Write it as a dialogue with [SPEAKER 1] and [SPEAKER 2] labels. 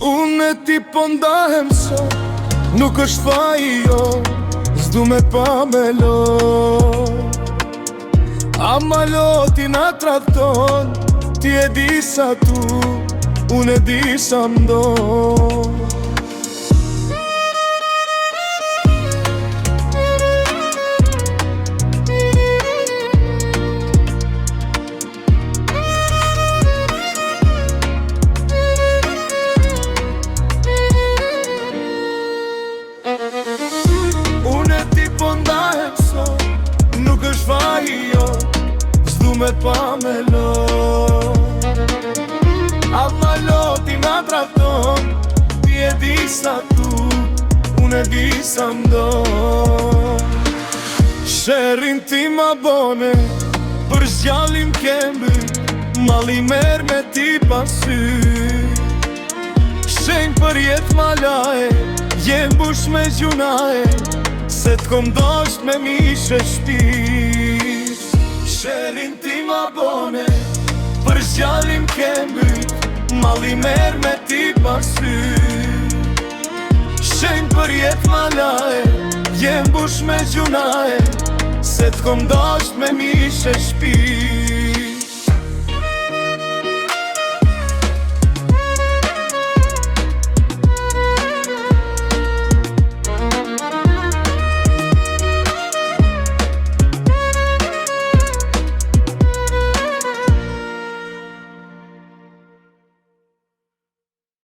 [SPEAKER 1] Unë e ti po ndahem sot, nuk është faji jo, s'du me pa me lo. Ama ti na trakton, ti e di sa tu, unë e di sa mdo. Nuk është faji jo, s'du me t'pa me lo. Ama ti na trakton, ti e di sa tu, unë e di sa mdo. Sherrin ti ma bone, për zgjallim kembi, mali mer me ti pasy. Shenj për jet ma laje, jem bush me gjunaje, se t'kom dosht me mishe shpir. Sherrin ti ma bone, për zgjallim kembi, mali mer me ti pasy. Shenj për jet ma laje, jem bush me gjunaje, se t'kom dosht me mishe shpir.